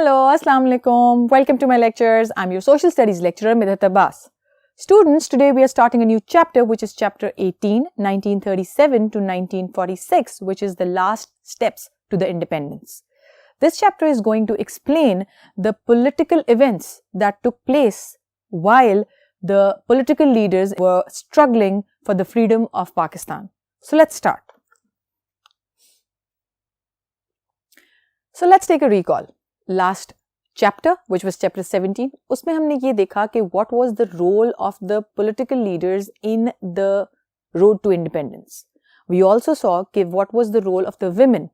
Hello, Assalamu alaikum. Welcome to my lectures. I'm your social studies lecturer, Midhat Abbas. Students, today we are starting a new chapter, which is chapter 18, 1937 to 1946, which is the last steps to the independence. This chapter is going to explain the political events that took place while the political leaders were struggling for the freedom of Pakistan. So let's start. So let's take a recall. Last chapter, which was chapter 17, उसमें हमने ये देखा कि what was the role of the political leaders in the road to independence. We also saw कि what was the role of the women,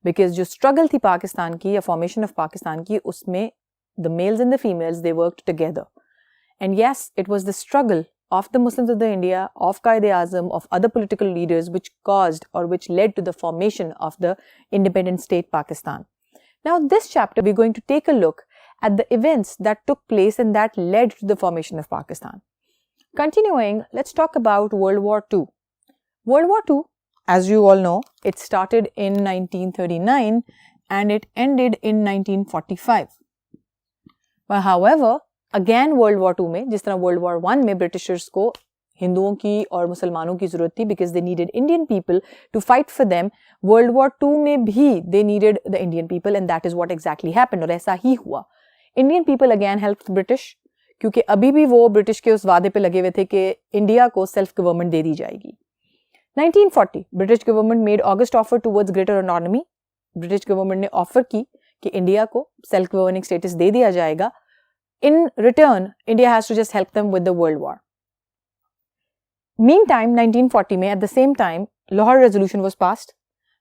because जो struggle थी पाकिस्तान की या formation of पाकिस्तान की, उसमें the males and the females, they worked together. And yes, it was the struggle of the Muslims of the India, of Quaid-e-Azam, of other political leaders which caused or which led to the formation of the independent state Pakistan. Now, this chapter, we're going to take a look at the events that took place and that led to the formation of Pakistan. Continuing, let's talk about World War II. World War II, as you all know, it started in 1939 and it ended in 1945. But however, again World War II में, जिस तरह World War I में Britishers को हिंदुओं की और मुसलमानों की ज़रूरत थी because they needed Indian people to fight for them. World War II में भी they needed the Indian people and that is what exactly happened. और ऐसा ही हुआ. Indian people again helped British क्योंकि अभी भी वो ब्रिटिश के उस वादे पे लगे हुए थे कि इंडिया को सेल्फ गवर्नमेंट दे दी जाएगी. 1940 British government made August offer towards greater autonomy. British government ने ऑफर की कि इंडिया को सेल्फ गवर्निंग स्टेटस दे दिया जाएगा. In return, India has to just help them with the World War. Meantime, 1940 में, at the same time, Lahore Resolution was passed.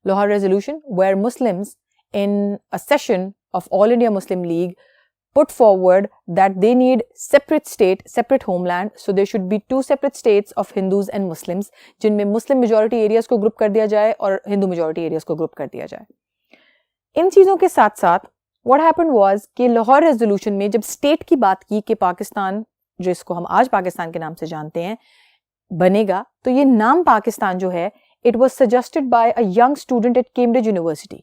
Lahore Resolution, where Muslims in a session of All India Muslim League put forward that they need separate state, separate homeland. So there should be two separate states of Hindus and Muslims, जिनमें Muslim majority areas को group कर दिया जाए और Hindu majority areas को group कर दिया जाए. इन चीज़ों के साथ साथ What happened was कि लाहौर रेजोल्यूशन में जब स्टेट की बात की कि पाकिस्तान, जो इसको हम आज पाकिस्तान के नाम से जानते हैं, बनेगा, तो ये नाम पाकिस्तान जो है, it was suggested by a young student at Cambridge University.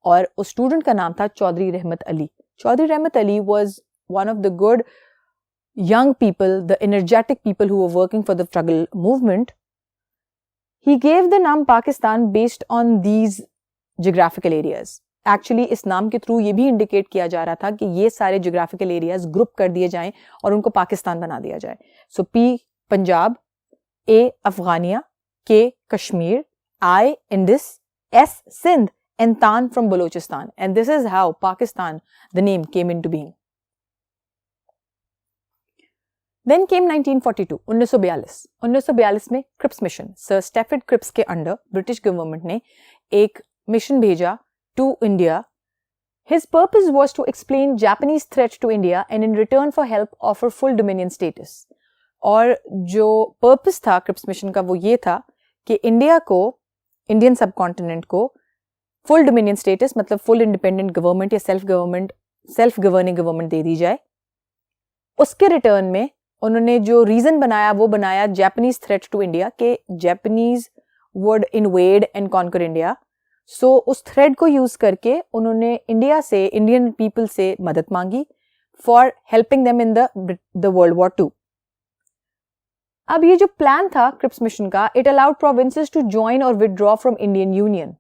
और उस स्टूडेंट का नाम था चौधरी रहमत अली. चौधरी रहमत Ali was one of the good young people, the energetic people who were working for the struggle movement. He gave the नाम Pakistan based on these geographical areas. Actually इस नाम के थ्रू ये भी इंडिकेट किया जा रहा था कि ये सारे जियोग्राफिकल एरियाज ग्रुप कर दिए जाएं और उनको पाकिस्तान बना दिया जाए. सो P Punjab, A Afghania, K Kashmir, I Indus, S Sindh and tan from Balochistan. And this is how Pakistan the name came into being. Then came 1942, 1942. 1942 में Cripps mission, sir Stafford Cripps के अंडर ब्रिटिश गवर्नमेंट ने एक मिशन भेजा to India. His purpose was to explain Japanese threat to India and in return for help offer full dominion status. और जो purpose था Cripps mission का वो ये था कि इंडिया को, इंडियन सबकॉन्टिनेंट को full dominion status मतलब full independent government या self governing government दे दी जाए. उसके रिटर्न में उन्होंने जो रीजन बनाया वो बनाया Japanese threat to India कि Japanese would invade and conquer India. सो उस थ्रेड को यूज करके उन्होंने इंडिया से, इंडियन पीपल से मदद मांगी for helping them in the world war II. अब ये जो प्लान था क्रिप्स मिशन का, it allowed provinces to join और विदड्रॉ फ्रॉम इंडियन यूनियन.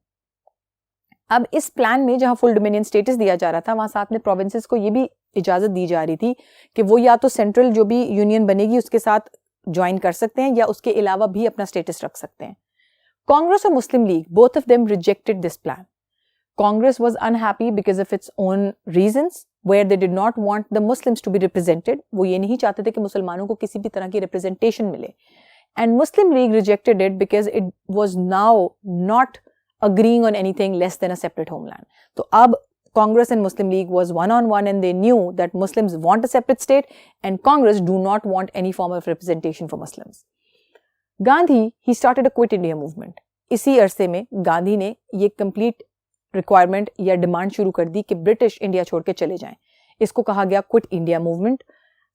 अब इस प्लान में जहां फुल डोमिनियन स्टेटस दिया जा रहा था, वहां साथ में प्रोविंसेस को ये भी इजाजत दी जा रही थी कि वो या तो सेंट्रल जो भी यूनियन बनेगी उसके साथ ज्वाइन कर सकते हैं या उसके अलावा भी अपना स्टेटस रख सकते हैं. Congress or Muslim League, both of them rejected this plan. Congress was unhappy because of its own reasons, where they did not want the Muslims to be represented. वो ये नहीं चाहते थे कि मुसलमानों को किसी भी तरह की representation मिले. And Muslim League rejected it because it was now not agreeing on anything less than a separate homeland. तो अब Congress and Muslim League was one-on-one and they knew that Muslims want a separate state and Congress do not want any form of representation for Muslims. Gandhi he started a quit India movement. इसी अरसे में गांधी ने ये complete requirement या demand शुरू कर दी कि British India छोड़ के चले जाएं. इसको कहा गया quit India movement.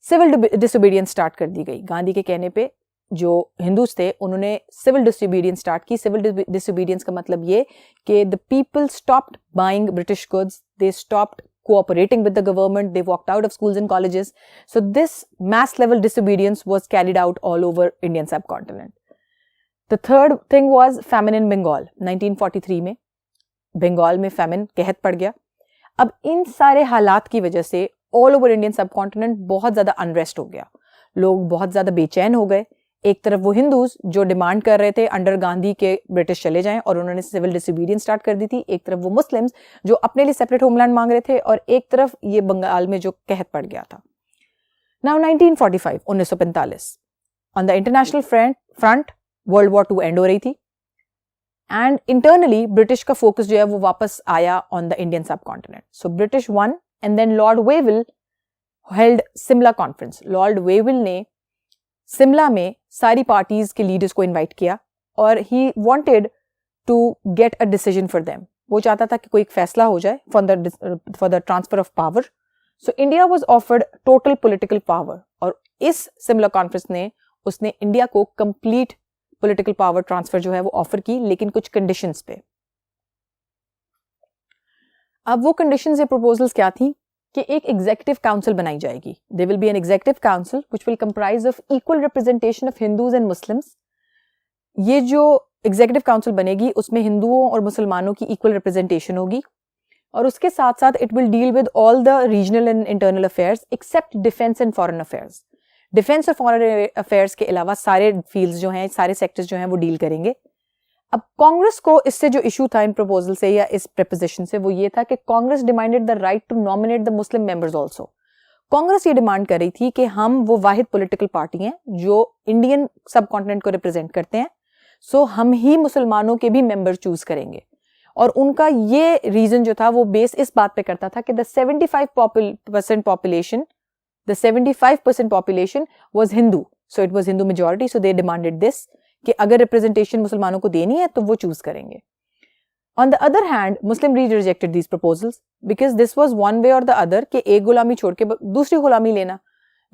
Civil disobedience start कर दी गई. गांधी के कहने पे जो हिंदूज थे उन्होंने सिविल डिसोबीडियंस स्टार्ट की. सिविल डिसोबीडियंस का मतलब ये कि the people stopped buying British goods, they stopped cooperating with the government. They walked out of schools and colleges. So this mass level disobedience was carried out all over Indian subcontinent. The third thing was famine in Bengal. 1943 में बंगाल में famine कहत पड़ गया. अब इन सारे हालात की वजह से ऑल ओवर इंडियन सबकॉन्टिनेंट बहुत ज़्यादा अनरेस्ट हो गया. लोग बहुत ज़्यादा बेचैन हो गए. एक तरफ वो हिंदूज जो डिमांड कर रहे थे अंडर गांधी के ब्रिटिश चले जाएं और उन्होंने सिविल डिसोबीडियंस स्टार्ट कर दी थी. एक तरफ वो मुस्लिम्स जो अपने लिए सेपरेट होमलैंड मांग रहे थे और एक तरफ ये बंगाल में जो कहत पड़ गया था. Now 1945 1945 on the international front world war 2 end हो रही थी एंड इंटरनली ब्रिटिश का फोकस जो है वो वापस आया on the Indian subcontinent. So British won and then Lord Wavell held Simla conference. Lord Wavell ने सिमला में सारी पार्टीज के लीडर्स को इनवाइट किया और he wanted to get a decision for them. वो चाहता था कि कोई एक फैसला हो जाए for the transfer of power. So India was offered total political power और इस सिमला कॉन्फ्रेंस ने उसने इंडिया को कंप्लीट पॉलिटिकल पावर ट्रांसफर जो है वो ऑफर की, लेकिन कुछ कंडीशंस पे. अब वो कंडीशंस या प्रपोजल्स क्या थी कि एक एग्जीक्यूटिव काउंसिल बनाई जाएगी. They will be an executive council which will comprise of equal representation of Hindus and Muslims. ये जो एग्जीक्यूटिव काउंसिल बनेगी उसमें हिंदुओं और मुसलमानों की इक्वल रिप्रेजेंटेशन होगी और उसके साथ साथ it will deal with all the regional and internal affairs except defence and foreign affairs. Defence और फॉरेन अफेयर्स के अलावा सारे फील्ड्स जो हैं, सारे सेक्टर्स जो हैं वो डील करेंगे. अब कांग्रेस को इससे जो इशू था इन प्रपोजल से या इस प्रपोजिशन से वो ये था कि Congress demanded the right to nominate the Muslim members also. Congress ये डिमांड कर रही थी कि हम वो वाहिद पॉलिटिकल पार्टी हैं जो इंडियन सबकॉन्टिनेंट को रिप्रेजेंट करते हैं, सो हम ही मुसलमानों के भी मेंबर चूज करेंगे. और उनका ये रीजन जो था वो बेस इस बात पे करता था कि the 75% population was Hindu, so it was Hindu majority, so they demanded this कि अगर रिप्रेजेंटेशन मुसलमानों को देनी है तो वो चूज करेंगे. On the other hand, Muslim League rejected these proposals because this was one way or the other कि एक गुलामी छोड़ के दूसरी गुलामी लेना.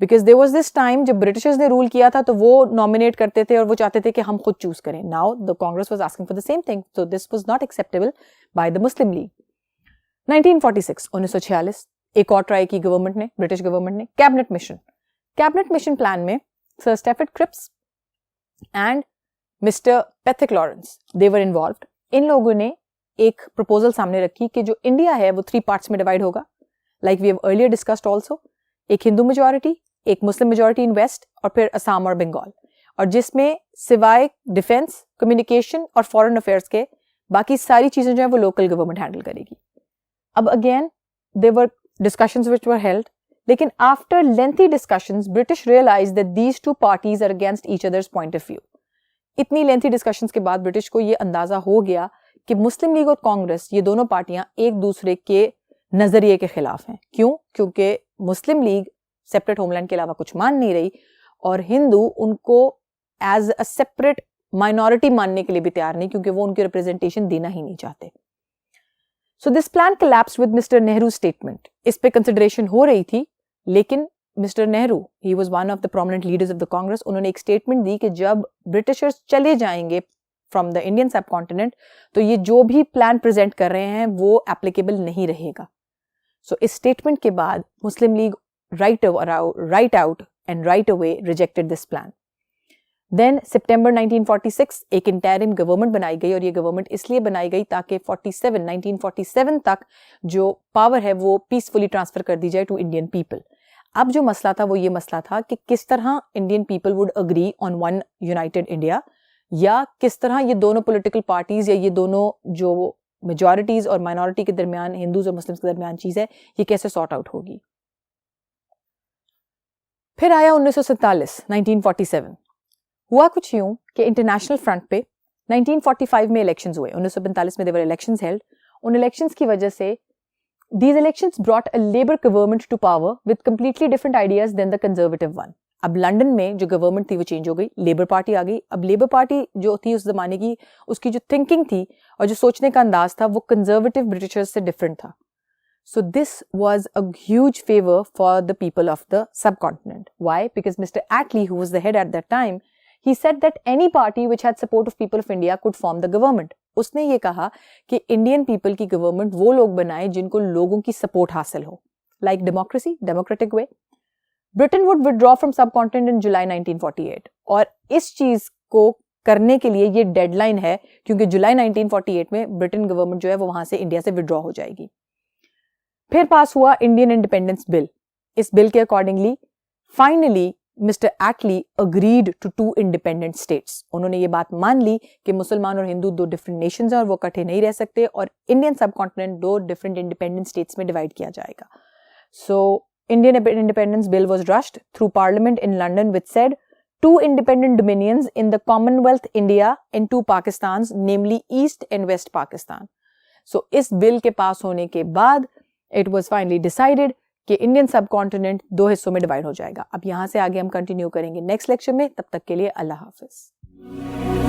Because there was this time जब ब्रिटिशर्स ने रूल किया था तो वो नॉमिनेट करते थे और वो चाहते थे कि हम खुद चूज करें. Now the Congress was asking for the same thing, so this was not acceptable by the Muslim League. 1946 1946 एक और ट्राई की गवर्नमेंट ने, ब्रिटिश गवर्नमेंट ने, कैबिनेट मिशन प्लान में sir Stafford Cripps and mister Pethick Lawrence they were involved. इन लोगों ने एक प्रपोजल सामने रखी कि जो इंडिया है वो 3 पार्ट्स में डिवाइड होगा, like we have earlier discussed also. एक हिंदू मेजॉरिटी, एक मुस्लिम मेजॉरिटी इन वेस्ट और फिर असम और बंगाल, और जिसमें सिवाय डिफेंस, कम्युनिकेशन और फॉरेन अफेयर्स के बाकी सारी चीजें जो है वो लोकल गवर्नमेंट हैंडल करेगी. अब again they were discussions which were held, लेकिन after lengthy discussions British realized that these two parties are against each other's point of view. इतनी lengthy discussions के बाद ब्रिटिश को ये अंदाजा हो गया कि मुस्लिम लीग और कांग्रेस ये दोनों पार्टियां एक दूसरे के नजरिए के खिलाफ हैं. क्यों? क्योंकि मुस्लिम लीग सेपरेट होमलैंड के अलावा कुछ मान नहीं रही और हिंदू उनको एज अ सेपरेट माइनॉरिटी मानने के लिए भी तैयार नहीं, क्योंकि वो उनकी रिप्रेजेंटेशन देना ही नहीं चाहते. So this plan collapsed with Mr. Nehru's statement. इस पे कंसिडरेशन हो रही थी, लेकिन mister Nehru, he was one of the prominent leaders of the Congress, उन्होंने एक स्टेटमेंट दी कि जब ब्रिटिशर्स चले जाएंगे फ्रॉम द इंडियन सबकॉन्टिनेंट तो ये जो भी प्लान प्रेजेंट कर रहे हैं वो एप्लीकेबल नहीं रहेगा. सो इस स्टेटमेंट के बाद Muslim League right out and right away rejected this plan. Then सितंबर 1946 एक इंटरिम गवर्नमेंट बनाई गई और ये गवर्नमेंट इसलिए बनाई गई ताकि 1947 तक जो पावर है वो पीसफुली ट्रांसफर कर दी जाए टू इंडियन पीपल. अब जो मसला था वो ये मसला था कि किस तरह Indian people would agree on one United India, या किस तरह ये दोनों पॉलिटिकल पार्टीज या ये दोनों जो मेजॉरिटीज और माइनॉरिटी के दरमियान, हिंदूज और मुस्लिम्स के दरमियान चीज है, ये कैसे सॉर्ट आउट होगी. फिर आया 1947 1947. हुआ कुछ यूं कि इंटरनेशनल फ्रंट पे 1945 में इलेक्शंस हुए. 1945 में देवर इलेक्शंस हेल्ड. उन इलेक्शंस की वजह से these elections brought a Labour government to power with completely different ideas than the conservative one. अब लंदन में जो गवर्नमेंट थी वो चेंज हो गई, लेबर पार्टी आ गई. अब लेबर पार्टी जो थी उस जमाने की, उसकी जो थिंकिंग थी और जो सोचने का अंदाज था वो कंजर्वेटिव ब्रिटिशर्स से डिफरेंट था. So this was a huge favor for the people of the subcontinent. Why? Because Mr. Attlee, who was the head at that time, He said that any party which had support of people of India could form the government. उसने ये कहा कि Indian people की government वो लोग बनाए जिनको लोगों की सपोर्ट हासिल हो, like democracy, democratic way. Britain would withdraw from subcontinent in July 1948 और इस चीज को करने के लिए ये डेडलाइन है क्योंकि जुलाई 1948 में ब्रिटेन गवर्नमेंट जो है वो वहां से इंडिया से विथड्रॉ हो जाएगी. फिर पास हुआ इंडियन इंडिपेंडेंस बिल. इस बिल के accordingly finally mister Attlee agreed to 2 independent states. उन्होंने ये बात मान ली कि मुसलमान और हिंदू 2 डिफरेंट नेशंस हैं और वो इकट्ठे नहीं रह सकते और Indian subcontinent 2 different independent states में डिवाइड किया जाएगा. So Indian independence bill was rushed through parliament in London which said 2 independent dominions in the Commonwealth India and 2 Pakistans, namely East and West Pakistan. So इस bill के पास होने के बाद it was finally decided कि Indian subcontinent 2 हिस्सों में divide हो जाएगा. अब यहां से आगे हम कंटिन्यू करेंगे नेक्स्ट लेक्चर में. तब तक के लिए अल्लाह हाफिज.